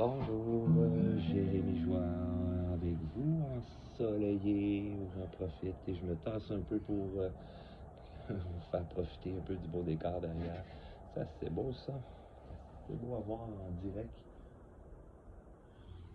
Bonjour, Jérémy Jouin avec vous, ensoleillé, j'en profite et je me tasse un peu pour vous faire profiter un peu du beau décor derrière. Ça, c'est beau ça, c'est beau à voir en direct.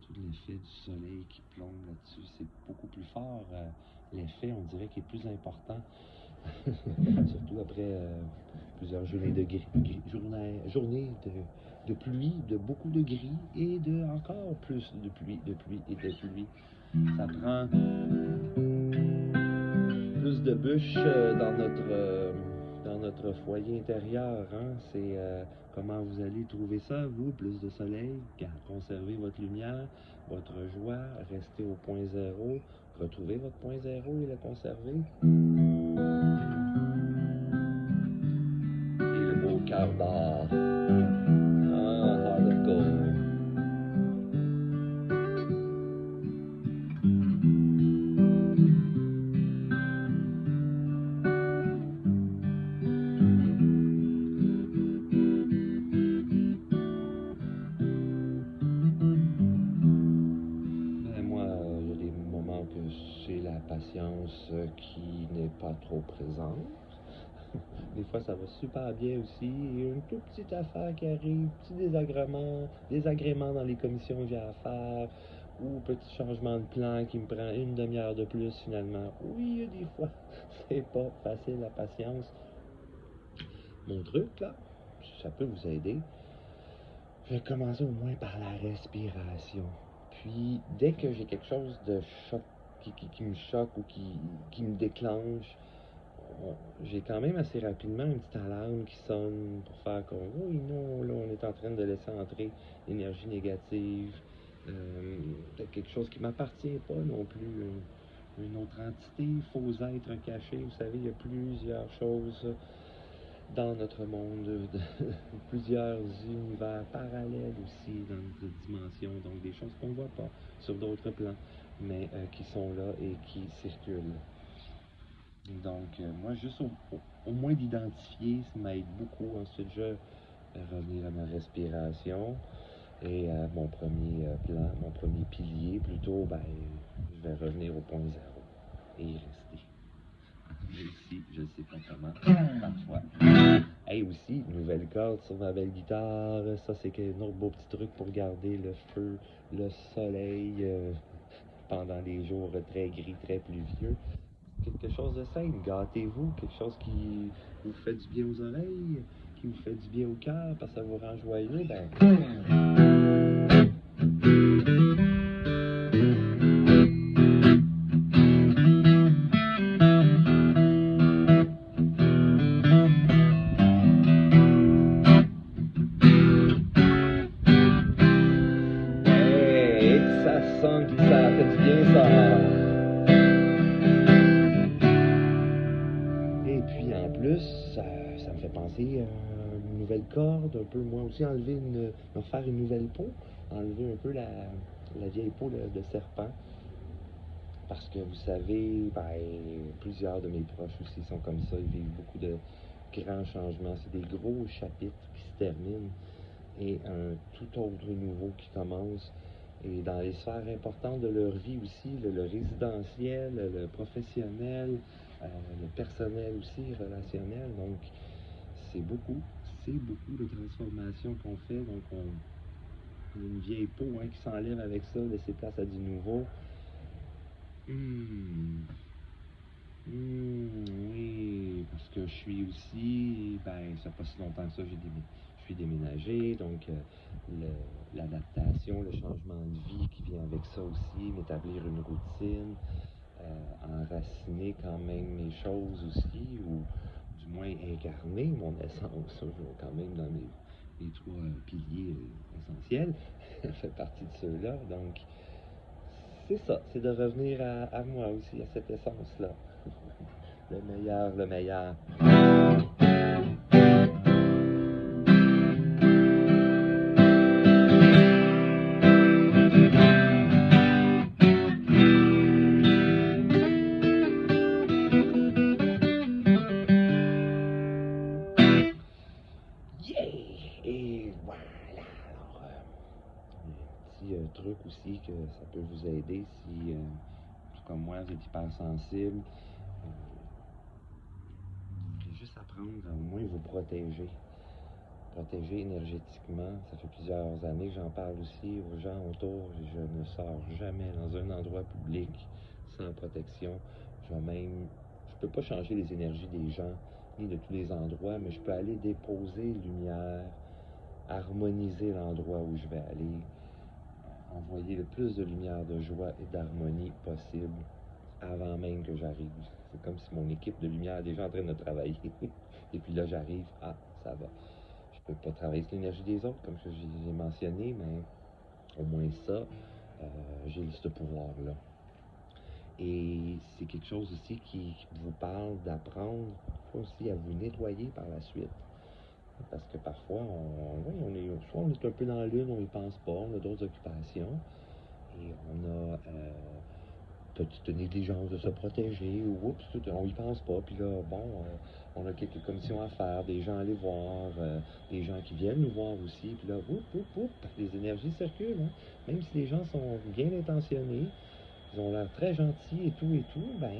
Tout l'effet du soleil qui plombe là-dessus, c'est beaucoup plus fort. L'effet, on dirait qu'il est plus important, surtout après plusieurs journées de journées de pluie, de beaucoup de gris et de encore plus de pluie et de pluie. Ça prend plus de bûches dans notre foyer intérieur. Hein? C'est comment vous allez trouver ça, vous, plus de soleil, conserver votre lumière, votre joie, rester au point zéro, retrouver votre point zéro et le conserver. Et le beau cœur d'or. Heart of Gold. Moi, il y a des moments que c'est la patience qui n'est pas trop présente. Des fois, ça va super bien aussi. Il y a une toute petite affaire qui arrive, petit désagrément dans les commissions que j'ai à faire, ou petit changement de plan qui me prend une demi-heure de plus finalement. Oui, des fois, c'est pas facile la patience. Mon truc, là, ça peut vous aider. Je vais commencer au moins par la respiration. Puis, dès que j'ai quelque chose de choc, qui me choque ou qui me déclenche, j'ai quand même assez rapidement une petite alarme qui sonne pour faire comme oui, non, là, on est en train de laisser entrer l'énergie négative, quelque chose qui ne m'appartient pas non plus, une autre entité, faux être caché. Vous savez, il y a plusieurs choses dans notre monde, plusieurs univers parallèles aussi dans notre dimension, donc des choses qu'on ne voit pas sur d'autres plans, mais qui sont là et qui circulent. Donc, moi, juste au moins d'identifier, ça m'aide beaucoup. Ensuite, je vais revenir à ma respiration et à mon premier plan, mon premier pilier. Plutôt, ben, je vais revenir au point zéro et y rester. Ici, je ne sais pas comment, parfois. Et aussi, nouvelle corde sur ma belle guitare. Ça, c'est un autre beau petit truc pour garder le feu, le soleil pendant les jours très gris, très pluvieux. Quelque chose de simple, gâtez-vous, quelque chose qui vous fait du bien aux oreilles, qui vous fait du bien au cœur, parce que ça vous rend joyeux, ben... Hey, ça sent que ça fait du bien, ça! Et puis en plus, ça me fait penser à une nouvelle corde, un peu moi aussi me faire une nouvelle peau, enlever un peu la vieille peau de serpent. Parce que vous savez, ben, plusieurs de mes proches aussi sont comme ça, ils vivent beaucoup de grands changements. C'est des gros chapitres qui se terminent et un tout autre nouveau qui commence. Et dans les sphères importantes de leur vie aussi, le résidentiel, le professionnel, le personnel aussi, relationnel. Donc, c'est beaucoup de transformations qu'on fait. Donc, on a une vieille peau qui s'enlève avec ça, laisser place à du nouveau. Oui, parce que je suis aussi, ben, ça fait pas si longtemps que ça, je suis déménagé, donc l'adaptation, le changement de vie qui vient avec ça aussi, m'établir une routine, enraciner quand même mes choses aussi, ou du moins incarner mon essence, quand même dans mes trois piliers essentiels, ça fait partie de ceux-là, donc c'est ça, c'est de revenir à moi aussi, à cette essence-là. Le meilleur, le meilleur. Yeah! Et voilà. Alors, petit truc aussi que ça peut vous aider si, tout comme moi, vous êtes hypersensible. Vous voulez juste apprendre à au moins vous protéger. Protéger énergétiquement. Ça fait plusieurs années que j'en parle aussi aux gens autour. Je ne sors jamais dans un endroit public sans protection. Je peux pas changer les énergies des gens ni de tous les endroits, mais je peux aller déposer lumière, harmoniser l'endroit où je vais aller, envoyer le plus de lumière, de joie et d'harmonie possible avant même que j'arrive. C'est comme si mon équipe de lumière est déjà en train de travailler. Et puis là, j'arrive, ça va. Je peux pas travailler sur l'énergie des autres, comme j'ai mentionné, mais au moins ça, j'ai ce pouvoir-là. Et c'est quelque chose aussi qui vous parle d'apprendre aussi à vous nettoyer par la suite. Parce que parfois, soit on est un peu dans la lune, on n'y pense pas, on a d'autres occupations, et on a petite négligence de se protéger, ou oups, on n'y pense pas, puis là, bon, on a quelques commissions à faire, des gens à aller voir, des gens qui viennent nous voir aussi, puis là, les énergies circulent, hein? Même si les gens sont bien intentionnés, ils ont l'air très gentils et tout, ben,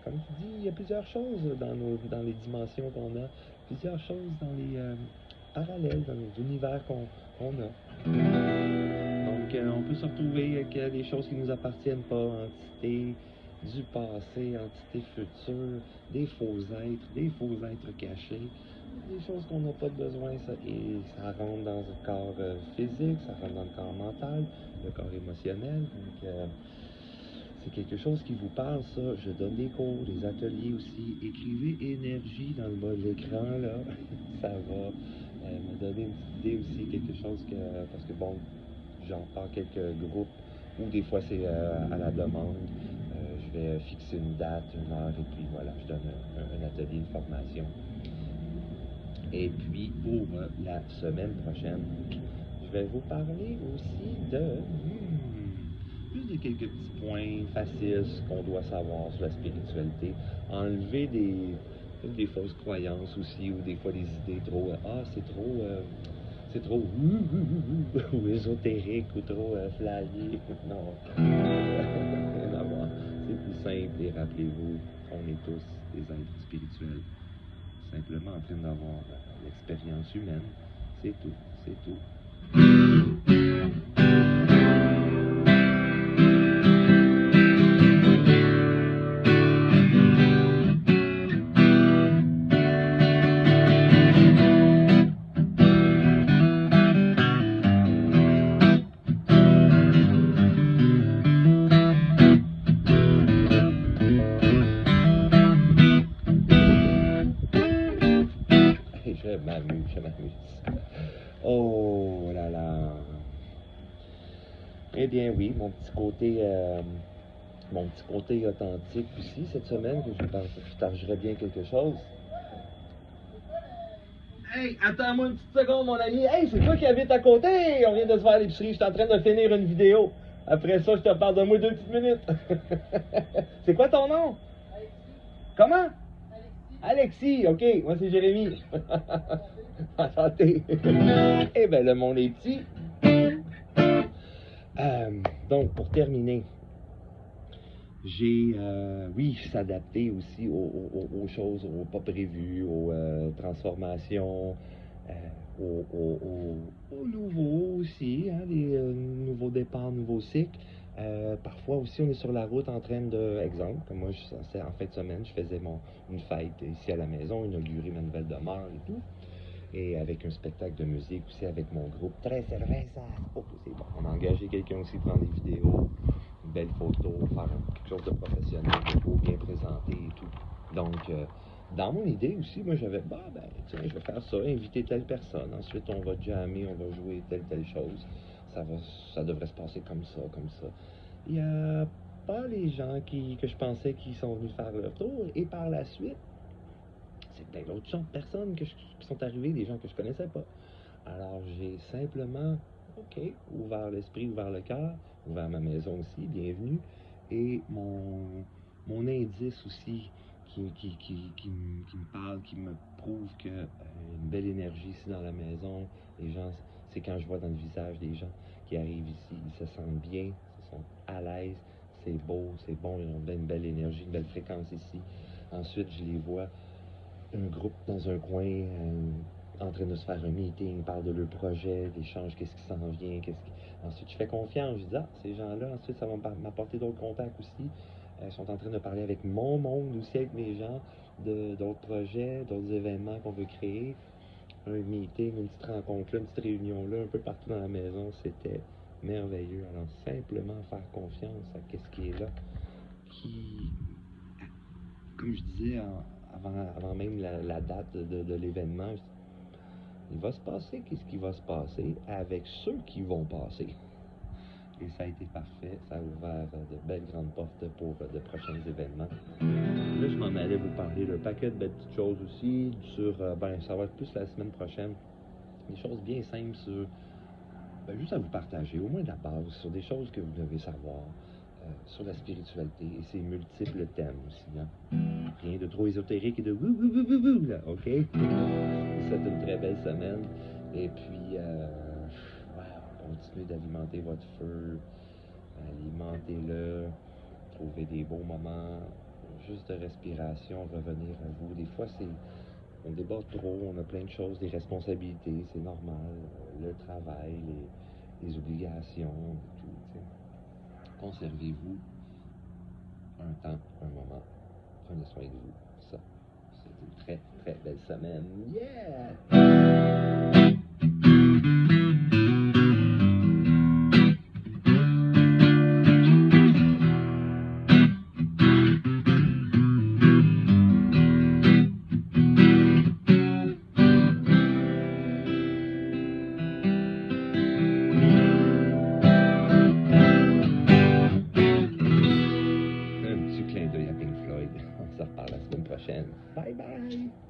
comme tu dis, il y a plusieurs choses dans les dimensions qu'on a, plusieurs choses dans les parallèles, dans les univers qu'on a. Donc, on peut se retrouver avec des choses qui ne nous appartiennent pas, entités du passé, entités futures, des faux êtres cachés, des choses qu'on n'a pas besoin, et ça rentre dans le corps physique, ça rentre dans le corps mental, le corps émotionnel. Donc, c'est quelque chose qui vous parle, ça. Je donne des cours, des ateliers aussi. Écrivez énergie dans le bas de l'écran, là. Ça va me donner une petite idée aussi, quelque chose que... Parce que, bon, j'en parle quelques groupes, ou des fois c'est à la demande. Je vais fixer une date, une heure, et puis voilà, je donne un atelier, une formation. Et puis, pour la semaine prochaine, je vais vous parler aussi plus de quelques petits points faciles qu'on doit savoir sur la spiritualité. Enlever des fausses croyances aussi, ou des fois des idées trop, c'est trop ou ésotérique, ou trop flyé. Non, rien à voir. C'est plus simple, et rappelez-vous, on est tous des êtres spirituels, simplement en train d'avoir l'expérience humaine. C'est tout, c'est tout. Je m'amuse. Oh là là. Eh bien oui, mon petit côté authentique aussi cette semaine, que je partagerais bien quelque chose. Hey, attends-moi une petite seconde, mon ami. Hey, c'est toi qui habites à côté. On vient de se faire l'épicerie. Je suis en train de finir une vidéo. Après ça, je te parle de moi 2 petites minutes. C'est quoi ton nom? Alexis. Comment? Alexis, ok. Moi, c'est Jérémy. Enchanté. Eh bien, le monde est petit. Donc, pour terminer, j'ai, oui, s'adapter aussi aux choses, aux pas prévues, aux transformations, aux nouveaux aussi, hein, des nouveaux départs, nouveaux cycles. Parfois aussi, on est sur la route en train de, exemple, comme moi, en fin de semaine, je faisais une fête ici à la maison, inaugurer ma nouvelle demeure et tout. Et avec un spectacle de musique aussi avec mon groupe. Très cerveza. Oh, c'est bon. On a engagé quelqu'un aussi pour prendre des vidéos, une belle photo, faire quelque chose de professionnel, de beau, bien présenté et tout. Donc, dans mon idée aussi, moi j'avais, tiens, je vais faire ça, inviter telle personne. Ensuite, on va jammer, on va jouer telle chose. Ça devrait se passer comme ça, comme ça. Il n'y a pas les gens que je pensais qui sont venus faire leur tour. Et par la suite, c'est plein d'autres personnes qui sont arrivées, des gens que je connaissais pas. Alors, j'ai simplement, OK, ouvert l'esprit, ouvert le cœur, ouvert ma maison aussi, bienvenue. Et mon indice aussi qui me parle, qui me prouve qu'il y a une belle énergie ici dans la maison. Les gens c'est quand je vois dans le visage des gens qui arrivent ici, ils se sentent bien, ils se sont à l'aise, c'est beau, c'est bon, ils ont une belle énergie, une belle fréquence ici. Ensuite, je les vois, un groupe dans un coin, en train de se faire un meeting, ils parlent de leur projet, d'échange, qu'est-ce qui s'en vient, Ensuite, je fais confiance, je dis, ces gens-là, ensuite, ça va m'apporter d'autres contacts aussi. Ils sont en train de parler avec mon monde aussi, avec mes gens, d'autres projets, d'autres événements qu'on veut créer. Un meeting, une petite rencontre là, une petite réunion là, un peu partout dans la maison, c'était merveilleux. Alors, simplement faire confiance à ce qui est là, qui, comme je disais avant même la date de l'événement, il va se passer qu'est-ce qui va se passer avec ceux qui vont passer. Et ça a été parfait, ça a ouvert de belles grandes portes pour de prochains événements. Là, je m'en allais vous parler d'un paquet de belles petites choses aussi, ça va être plus la semaine prochaine, des choses bien simples juste à vous partager, au moins de la base, sur des choses que vous devez savoir, sur la spiritualité et ses multiples thèmes aussi. Hein? Rien de trop ésotérique et de wou, là, OK? Je vous souhaite une très belle semaine. Et puis, continuez d'alimenter votre feu, alimentez-le, trouvez des beaux moments, juste de respiration, revenir à vous. Des fois, on déborde trop, on a plein de choses, des responsabilités, c'est normal, le travail, les obligations, tout, t'sais. Conservez-vous un temps, un moment, prenez soin de vous. Ça, c'est une très, très belle semaine. Yeah! Un petit clin d'œil à Pink Floyd. On se reparle la semaine prochaine. Bye bye!